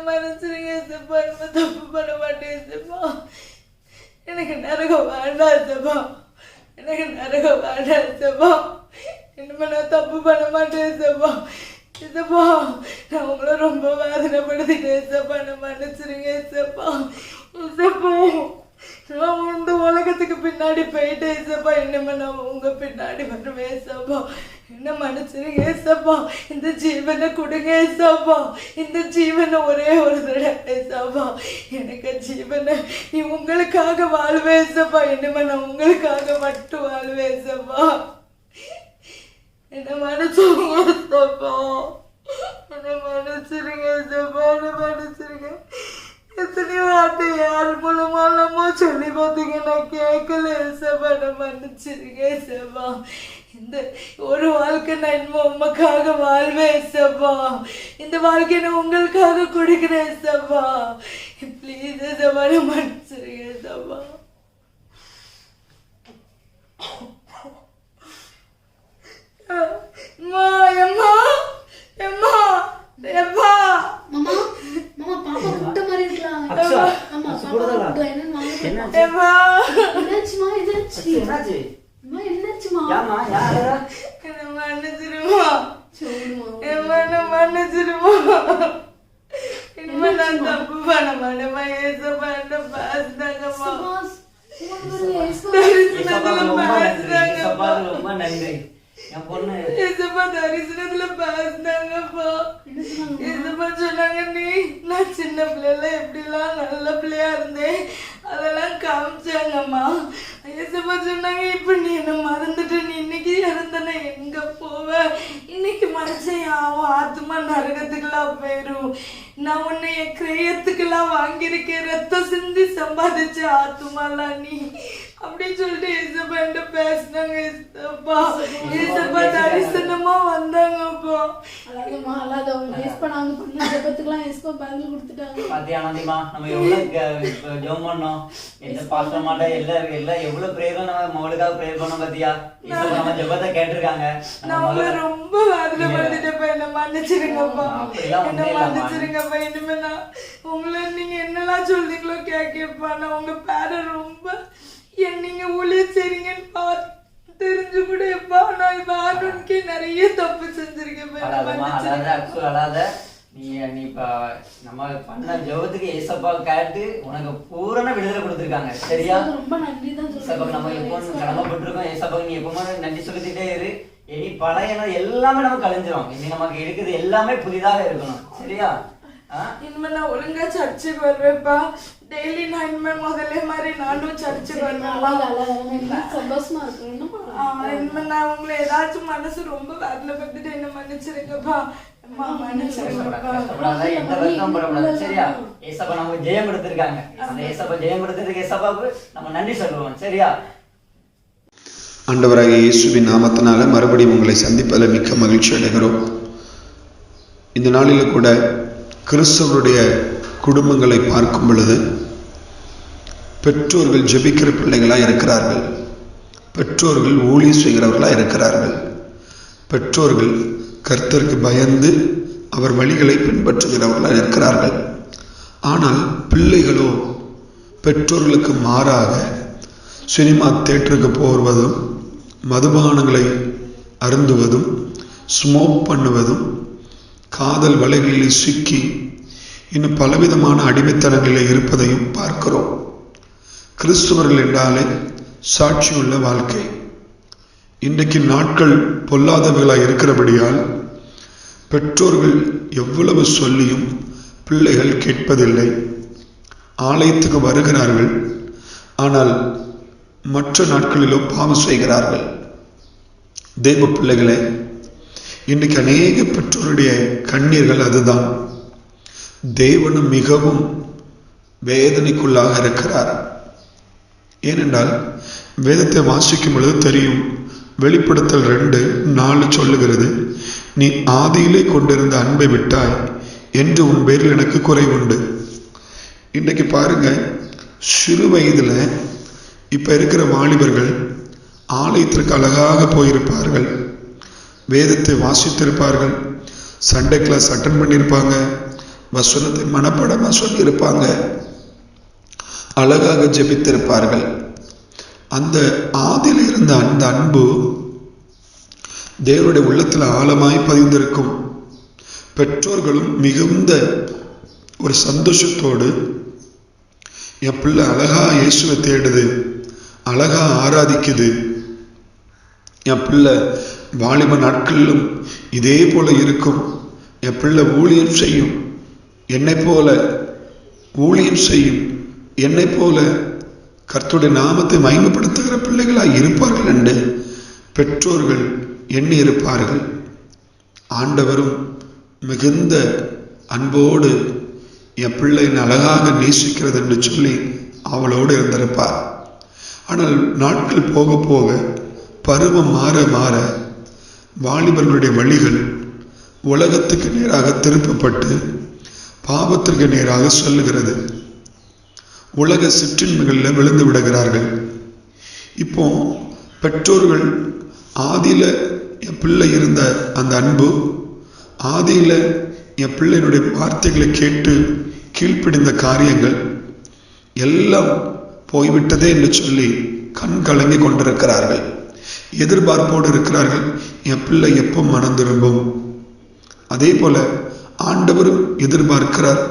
மன்னிச்சிருங்க ஏசப்பா, நம்ம தப்பு பண்ண மாட்டேன் ஏசப்பா. எனக்கு நரகம் வேண்டாம் ஏசப்பா. இனிமே நான் தப்பு பண்ண மாட்டேன் ஏசப்பா. நான் உங்களை ரொம்ப வேதனைப்படுத்திட்டேன் ஏசப்பா. நான் மன்னிச்சிருங்க ஏசப்பா. நான் இந்த உலகத்துக்கு பின்னாடி போயிட்டேன் ஏசப்பா. இனிமே நான் உங்க பின்னாடி வருவேன் ஏசப்பா. என்ன மன்னிச்சிருங்க ஏசப்பா. இந்த ஜீவனை கொடுங்க ஏசப்பா. இந்த ஜீவனை ஒரே ஒரு தடவை ஏசப்பா. எனக்கு ஜீவனை நீ உங்களுக்காக வாழ்வேன் ஏசப்பா. இனிமே நான் உங்களுக்காக மட்டும் வாழ்வேன் ஏசப்பா. என்ன மன்னிச்சிருங்க ஏசப்பா. என்ன மன்னிச்சிருங்க ஏசப்பா. என்ன மன்னிச்சிருங்க. எத்தனையோ வார்த்தை யார் மூலமா நம்ம சொல்லி பார்த்தீங்க, நான் கேட்கல ஏசப்பா. நான் மன்னிச்சிருங்க ஏசப்பா. இந்த ஒரு வாழ்க்கை நான் இன்னும் உமக்காக வாழ்வேன் ஏசப்பா. இந்த வாழ்க்கையை நான் உங்களுக்காக கொடுக்கிறேன் ஏசப்பா. ப்ளீஸ் ஏசப்பா, நான் மன்னிச்சிருங்க ஏசப்பா. ரொம்ப நன்றி. என் பொண்ணு தரிசனத்துல பேசினாங்கப்பா. சொன்னாங்க, நீ நான் சின்ன பிள்ளைல எப்படிலாம் நல்ல பிள்ளையா இருந்தேன் அதெல்லாம் காமிச்சாங்கம்மா. ஏசப்பா சொன்னாங்க, இப்ப நீ என்ன மறந்துட்டு நீ இன்னைக்கு இறந்தன எங்க போவ? இன்னைக்கு மனுஷன் அவன் ஆத்மா நரகத்துக்கெல்லாம் போயிரும். நான் உன்னை என் கிரயத்துக்கெல்லாம் வாங்கியிருக்கேன், ரத்தம் சிந்தி சம்பாதிச்ச ஆத்மாலாம் நீ அப்படின்னு சொல்லிட்டு ஏசப்பா என்கிட்ட பேசினாங்க. ஏசப்பா தரிசனமா வந்தாங்கப்பா. அழகம்மா அழாத, அவங்க வேஸ்ட் பண்ணாங்க பண்ண ஜெபத்துக்குலாம் ஏசப்பா பதில் கொடுத்துட்டாங்க. பாத்தியானந்திமா, நம்ம எவ்வளவு ஜெபம் பண்ணோம், எந்த பாஸ்டர் மாட்ட எல்லாம் எவ்வளவு பிரேயரும் நம்ம மகளுக்காக பிரேயர் பண்ணோம். பாத்தியா, நம்ம ஜெபத்தை கேட்டிருக்காங்க. நான் உங்களை ரொம்ப வேதனைப்படுத்திட்டப்பா, என்ன மன்னிச்சிருங்கப்பா, என்ன மன்னிச்சிருங்கப்பா. இனிமே நான் உங்களை நீங்க என்னெல்லாம் சொல்றீங்களோ கேட்கப்பா. நான் உங்க பேரை ரொம்ப நீங்க ஊழியர் செய்றீங்கன்னு பார்த்து தெரிஞ்சு கூட எப்பா நான் வேணும்னு நிறைய தப்பு செஞ்சிருக்கேன். நீ இப்ப நம்ம பண்ண ஜெபத்துக்கு ஏசப்பா கேட்டு உனக்கு பூரண விடுதலை கொடுத்துருக்காங்க. சரியா? ரொம்ப நன்றி தான் ஏசப்பாக்கு நம்ம எப்போ கடமைப்பட்டிருக்கோம். ஏசப்பாக்கு நீ எப்பவுமே நன்றி சொல்லிட்டே இரு. இனி பழைய எல்லாமே நம்ம கழிஞ்சிரும். இனி நமக்கு இருக்குது எல்லாமே புதிதாக இருக்கணும். சரியா? இனிமே நான் ஒழுங்கா சர்ச்சுக்கு வருவேப்பா. டெய்லி நான் இனிமே முதல்ல மாதிரி நானும் சர்ச்சுக்கு வருவேன். சந்தோஷமா இருக்கு. இனிமே நான் உங்களை ஏதாச்சும் மனசு ரொம்ப வேதனைப்பட்டுட்டு என்ன மன்னிச்சிருங்கப்பா. சரியா? ஏசப்பா நமக்கு ஜெயம் கொடுத்திருக்காங்க. அந்த ஏசப்பா ஜெயம் கொடுத்ததுக்கு ஏசப்பாவுக்கு நம்ம நன்றி சொல்லுவோம். சரியா? ஆண்டவராகிய இயேசுவின் நாமத்தினால மறுபடியும் உங்களை சந்திப்பதில் மிக்க மகிழ்ச்சி அடைகிறோம். இந்த நாளில் கூட கிறிஸ்தவருடைய குடும்பங்களை பார்க்கும் பொழுது பெற்றோர்கள் ஜெபிக்கிற பிள்ளைகளாக இருக்கிறார்கள், பெற்றோர்கள் ஊழியம் செய்கிறவர்களாக இருக்கிறார்கள், பெற்றோர்கள் கர்த்தருக்கு பயந்து அவர் வழிகளை பின்பற்றுகிறவர்களாக இருக்கிறார்கள். ஆனால் பிள்ளைகளோ பெற்றோர்களுக்கு மாறாக சினிமா தியேட்டருக்கு போவதும், மதுபானங்களை அருந்துவதும், ஸ்மோக் பண்ணுவதும், காதல் வலைகளில் சிக்கி இன்னும் பலவிதமான அடிமைத்தனங்களில் இருப்பதையும் பார்க்கிறோம். கிறிஸ்துவர்கள் என்றாலே சாட்சியுள்ள வாழ்க்கை. இன்றைக்கு நாட்கள் பொல்லாதவர்களாக இருக்கிறபடியால் பெற்றோர்கள் எவ்வளவு சொல்லியும் பிள்ளைகள் கேட்பதில்லை. ஆலயத்துக்கு வருகிறார்கள், ஆனால் மற்ற நாட்களிலோ பாவம் செய்கிறார்கள். தேவ பிள்ளைகளே, இன்றைக்கு அநேக பெற்றோருடைய கண்ணீர்கள் அதுதான். தேவனும் மிகவும் வேதனைக்குள்ளாக இருக்கிறார். ஏனென்றால் வேதத்தை வாசிக்கும் பொழுது தெரியும். வெளிப்படுத்தல் 2:4 சொல்லுகிறது, நீ ஆதியிலே கொண்டிருந்த அன்பை விட்டாய் என்று உன் பேரில் எனக்கு குறைவுண்டு. இன்றைக்கு பாருங்க, சிறு வயதில் இப்ப இருக்கிற வாலிபர்கள் ஆலயத்திற்கு அழகாக போயிருப்பார்கள், வேதத்தை வாசித்திருப்பார்கள், சண்டே கிளாஸ் அட்டன் பண்ணியிருப்பாங்க, வசனத்தை மனப்படமாக சொல்லியிருப்பாங்க, அழகாக ஜெபித்திருப்பார்கள். அந்த ஆதியில் இருந்த அந்த அன்பு தேவனுடைய உள்ளத்தில் ஆழமாய் பதிந்திருக்கும். பெற்றோர்களும் மிகுந்த ஒரு சந்தோஷத்தோடு என் பிள்ளை அழகா இயேசுவை தேடுது, அழகா ஆராதிக்குது, என் பிள்ளை வாலிப நாட்களிலும் இதே போல இருக்கும், என் பிள்ளை ஊழியம் செய்யும், என்னை போல ஊழியம் செய்யும், என்னை போல கர்த்தருடைய நாமத்தை மகிமைப்படுத்துகிற பிள்ளைகளாய் இருப்பார்கள் என்று பெற்றோர்கள் எண்ணி இருப்பார்கள். ஆண்டவரும் மிகுந்த அன்போடு என் பிள்ளை அழகாக நேசிக்கிறது என்று சொல்லி அவளோடு இருந்திருப்பார். ஆனால் நாட்கள் போக போக, பருவம் மாற மாற வாலிபர்களுடைய வழிகள் உலகத்துக்கு நேராக திருப்பப்பட்டு பாவத்திற்கு நேராக சொல்லுகிறது. உலக சிற்றின்மைகளில் விழுந்து விடுகிறார்கள். இப்போ பெற்றோர்கள் ஆதியில என் பிள்ளை இருந்த அந்த அன்பு, ஆதியில என் பிள்ளையினுடைய வார்த்தைகளை கேட்டு கீழ்ப்பிடிந்த காரியங்கள் எல்லாம் போய்விட்டதே என்று சொல்லி கண் கலங்கி கொண்டிருக்கிறார்கள். எதிர்பார்ப்போடு இருக்கிறார்கள், என் பிள்ளை எப்போ மனம் திரும்பும். அதே போல ஆண்டவரும் எதிர்பார்க்கிறார்,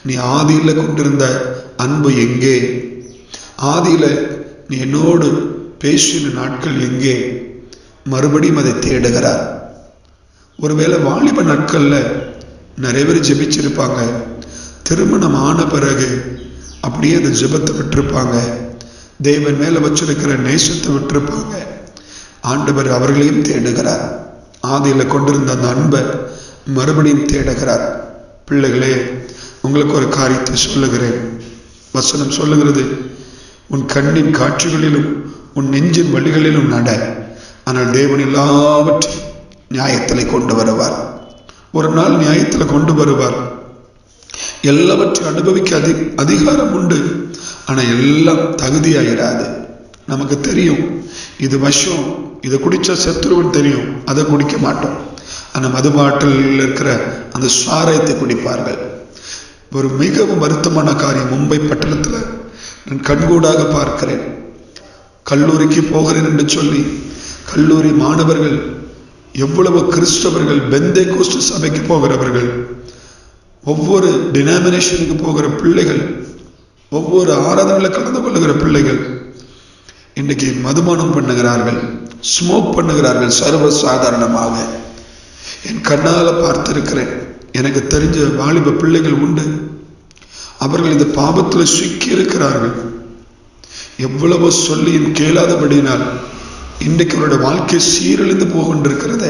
நீ ஆதியில கொண்டிருந்த அன்பு எங்கே, ஆதியில நீ என்னோடு பேசின நாட்கள் எங்கே, மறுபடியும் அதை தேடுகிறார். ஒருவேளை வாலிப நாட்கள்ல நிறைய பேர் ஜெபிச்சிருப்பாங்க, திருமணம் ஆன பிறகு அப்படியே அந்த ஜெபத்தை விட்டிருப்பாங்க, தேவன் மேல வச்சிருக்கிற நேசத்தை விட்டிருப்பாங்க. ஆண்டவர் அவர்களையும் தேடுகிறார். ஆதியில கொண்டிருந்த அந்த அன்பை மறுபடியும் தேடுகிறார். பிள்ளைகளே, உங்களுக்கு ஒரு காரியத்தை சொல்லுகிறேன். வசனம் சொல்லுகிறது, உன் கண்ணின் காட்சிகளிலும் உன் நெஞ்சின் வழிகளிலும் நட, ஆனால் தேவன் எல்லாவற்றையும் நியாயத்தில் கொண்டு வருவார். ஒரு நாள் நியாயத்தில் கொண்டு வருவார். எல்லாவற்றையும் அனுபவிக்க அதிகாரம் உண்டு. ஆனால் எல்லாம் தகுதியாயிராது. நமக்கு தெரியும் இது விஷம், இதை குடிச்சா செத்துருவன் தெரியும், அதை குடிக்க மாட்டோம். ஆனால் மதுபாட்டில் இருக்கிற அந்த சாராயத்தை குடிப்பார்கள். ஒரு மிகவும் வருத்தமான காரியம் மும்பை பட்டணத்தில் நான் கண்கூடாக பார்க்கிறேன். கல்லூரிக்கு போகிறேன் என்று சொல்லி கல்லூரி மாணவர்கள், எவ்வளவு கிறிஸ்தவர்கள், பெந்தேகோஸ்து சபைக்கு போகிறவர்கள், ஒவ்வொரு டினாமினேஷனுக்கு போகிற பிள்ளைகள், ஒவ்வொரு ஆராதனையில் கலந்து கொள்ளுகிற பிள்ளைகள் இன்றைக்கு மதுபானம் பண்ணுகிறார்கள், ஸ்மோக் பண்ணுகிறார்கள். சர்வ சாதாரணமாக என் கண்ணால் பார்த்திருக்கிறேன். எனக்கு தெரிஞ்ச வாலிப பிள்ளைகள் உண்டு. அவர்கள் இந்த பாவத்தில் சிக்கி இருக்கிறார்கள். எவ்வளவோ சொல்லியும் கேளாதபடினால் இன்றைக்கு அவருடைய வாழ்க்கை சீரழிந்து போகின்றிருக்கிறத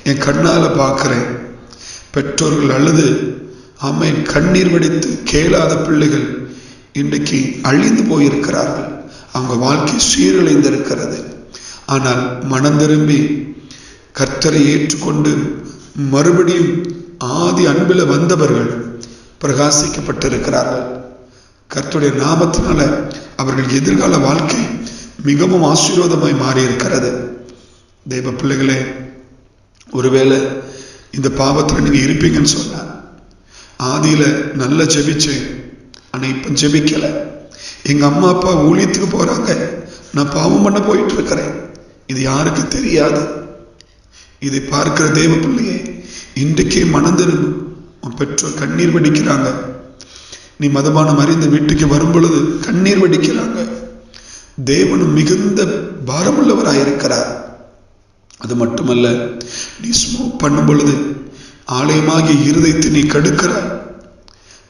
என் கண்ணால் பார்க்கிறேன். பெற்றோர்கள் அழுது ஆமென் கண்ணீர் வடித்து கேளாத பிள்ளைகள் இன்றைக்கு அழிந்து போயிருக்கிறார்கள். அவங்க வாழ்க்கை சீரழிந்திருக்கிறது. ஆனால் மனம் திரும்பி கர்த்தரை ஏற்றுக்கொண்டு மறுபடியும் ஆதி அன்பில் வந்தவர்கள் பிரகாசிக்கப்பட்டிருக்கிறார்கள். கர்த்தருடைய நாமத்தினால அவர்கள் எதிர்கால வாழ்க்கை மிகவும் ஆசீர்வாதமாய் மாறி இருக்கிறது. தெய்வ பிள்ளைகளே, ஒருவேளை இந்த பாவத்தில் நீங்க இருப்பீங்கன்னு சொன்ன, ஆதியில நல்ல ஜெபிச்சேன், ஆனா இப்ப ஜெபிக்கல. எங்க அம்மா அப்பா ஊழியத்துக்கு போறாங்க, நான் பாவம் பண்ண போயிட்டு இருக்கிறேன், இது யாருக்கு தெரியாது. இதை பார்க்கிற தேவ பிள்ளையே, இன்றைக்கே மனந்திரும். உன் பெற்றோர் கண்ணீர் வடிக்கிறாங்க. நீ மதுபானம் அறிந்த வீட்டுக்கு வரும் பொழுது கண்ணீர் வடிக்கிறாங்க. தேவனும் மிகுந்த பாரமுள்ளவராயிருக்கிறார். அது மட்டுமல்ல, நீ ஸ்மோக் பண்ணும் பொழுது ஆலயமாகிய இருதயத்தை நீ கெடுக்கிறாய்.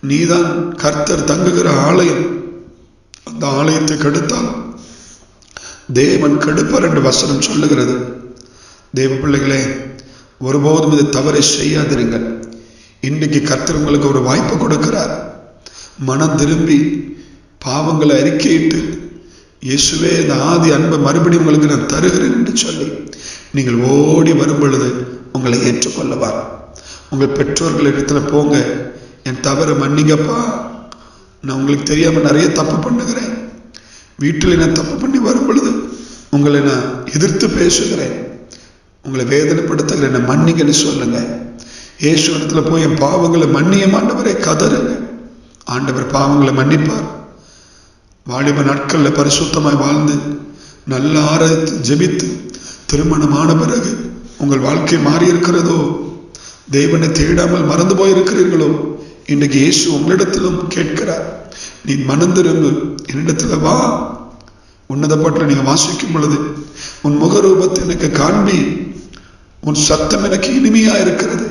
நீதான் கர்த்தர் தங்குகிற ஆலயம். அந்த ஆலயத்தை கெடுத்தால் தேவன் கெடுப்பார் என்று வசனம் சொல்லுகிறது. தேவ பிள்ளைகளே, ஒருபோதும் இது தவறை செய்யாதிருங்கள். இன்றைக்கு கர்த்தர் உங்களுக்கு ஒரு வாய்ப்பு கொடுக்கிறார். மனம் திரும்பி பாவங்களை அறிக்கையிட்டு, இயேசுவே இந்த ஆதி அன்பை மறுபடியும் உங்களுக்கு நான் தருகிறேன் என்று சொல்லி நீங்கள் ஓடி வரும் பொழுது உங்களை ஏற்றுக்கொள்ளவார். உங்கள் பெற்றோர்கள் இடத்துல போங்க, என் தவறை மன்னிங்கப்பா, நான் உங்களுக்கு தெரியாம நிறைய தப்பு பண்ணுகிறேன், வீட்டில் நான் தப்பு பண்ணி வரும் பொழுது உங்களை நான் எதிர்த்து பேசுகிறேன், உங்களை வேதனைப்படுத்துகிற என்னை மன்னிங்கன்னு சொல்லுங்க. இயேசு இடத்துல போய் என் பாவங்களை மன்னிய ஆண்டவரே கதறுங்க. ஆண்டவர் பாவங்களை மன்னிப்பார். வாலிப நாட்களில் பரிசுத்தமாய் வாழ்ந்து நல்ல ஆராய்த்து ஜெபித்து திருமணமான பிறகு உங்கள் வாழ்க்கை மாறி இருக்கிறதோ, தேவனை தேடாமல் மறந்து போயிருக்கிறீர்களோ, இன்றைக்கு இயேசு உங்களிடத்திலும் கேட்கிறார். நீ மனம் திரும்பு, என்னிடத்துல வா. உன்னத பாட்டில் நீங்க வாசிக்கும் பொழுது, உன் முகரூபத்தை எனக்கு காண்பி, உன் சத்தம் எனக்கு இனிமையா இருக்கிறது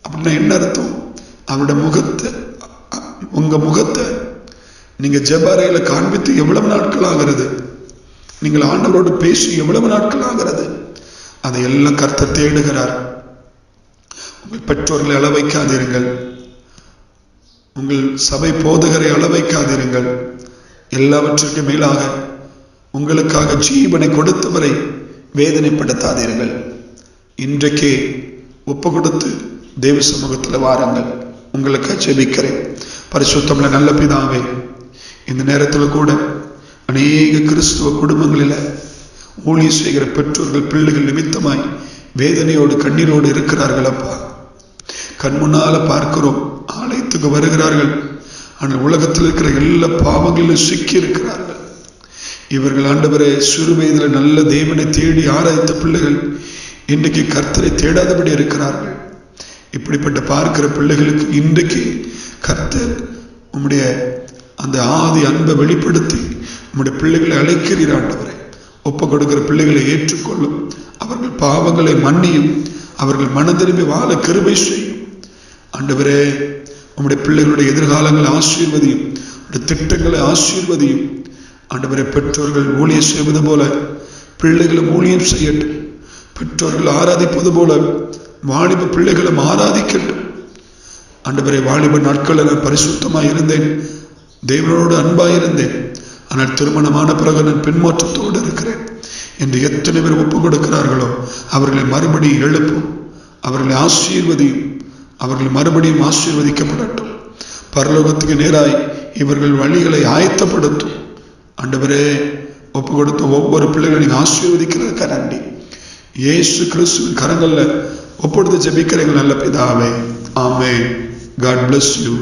அப்படின்னா என்ன அர்த்தம்? அவருடைய முகத்தை, உங்க முகத்தை நீங்க ஜெபறையில காண்பித்து எவ்வளவு நாட்கள் ஆகிறது? நீங்கள் ஆண்டவரோடு பேசி எவ்வளவு நாட்கள் ஆகிறது? அதை எல்லாம் கர்த்தர் தேடுகிறார். உங்கள் பெற்றோர்களை அள வைக்காதிருங்கள், உங்கள் சபை போதகரை அள வைக்காதிருங்கள். எல்லாவற்றிற்கும் மேலாக உங்களுக்காக ஜீவனை கொடுத்தவரை வேதனைப்படுத்தாதீர்கள். இன்றைக்கே ஒப்பு கொடுத்து தேவ சமூகத்தில் வாருங்கள். உங்களுக்கு ஜெபிக்கிறேன். பரிசுத்தமுள்ள நல்ல பிதாவே, இந்த நேரத்தில் கூட அநேக கிறிஸ்துவ குடும்பங்களில் ஊழியம் செய்கிற பெற்றோர்கள் பிள்ளைகள் நிமித்தமாய் வேதனையோடு கண்ணீரோடு இருக்கிறார்கள். அப்பா, கண்முன்னால பார்க்கிறோம், ஆலயத்துக்கு வருகிறார்கள், ஆனால் உலகத்தில் இருக்கிற எல்லா பாவங்களிலும் சிக்கி இருக்கிறார்கள். இவர்கள் ஆண்டவரே சிறு வயதில் நல்ல தேவனை தேடி ஆராய்த்த பிள்ளைகள் இன்றைக்கு கர்த்தரை தேடாதபடி இருக்கிறார்கள். இப்படிப்பட்ட பார்க்கிற பிள்ளைகளுக்கு இன்றைக்கு கர்த்தர் உம்முடைய அந்த ஆதி அன்பை வெளிப்படுத்தி உம்முடைய பிள்ளைகளை அழைக்கிறீர். ஆண்டவரை ஒப்பு கொடுக்கிற பிள்ளைகளை ஏற்றுக்கொள்ளும், அவர்கள் பாவங்களை மன்னியும், அவர்கள் மனம் திரும்பி வாழ கிருபை செய்யும். ஆண்டவரே, உம்முடைய பிள்ளைகளுடைய எதிர்காலங்களை ஆசீர்வதியும், திட்டங்களை ஆசீர்வதியும். ஆண்டவரே, பெற்றோர்கள் ஊழியம் செய்வது போல பிள்ளைகளும் ஊழியம் செய்யட்டும். பெற்றோர்கள் ஆராதிப்பது போல வாலிப பிள்ளைகளும் ஆராதிக்கட்டும். ஆண்டவரே, வாலிப நாட்களில் நான் பரிசுத்தமாக இருந்தேன், தேவனோடு அன்பாக இருந்தேன். ஆனால் திருமணமான பிறகு நான் பின்மாற்றத்தோடு இருக்கிறேன் என்று எத்தனை பேர் ஒப்பு கொடுக்கிறார்களோ அவர்களை மறுபடியும் எழுப்பும், அவர்களை ஆசீர்வதியும், அவர்கள் மறுபடியும் ஆசீர்வதிக்கப்படட்டும். பரலோகத்துக்கு நேராய் இவர்கள் வழிகளை ஆயத்தப்படுத்தும். ஆண்டவரே, ஒப்பு கொடுத்த ஒவ்வொரு பிள்ளைகளையும் ஆசீர்வதிக்கிறதுக்கு நன்றி. இயேசு கிறிஸ்துவின் கரங்கள்ல ஒப்படுத்து ஜெபிக்கிறீர்கள் நல்ல பிதாவே. ஆமென். God bless you.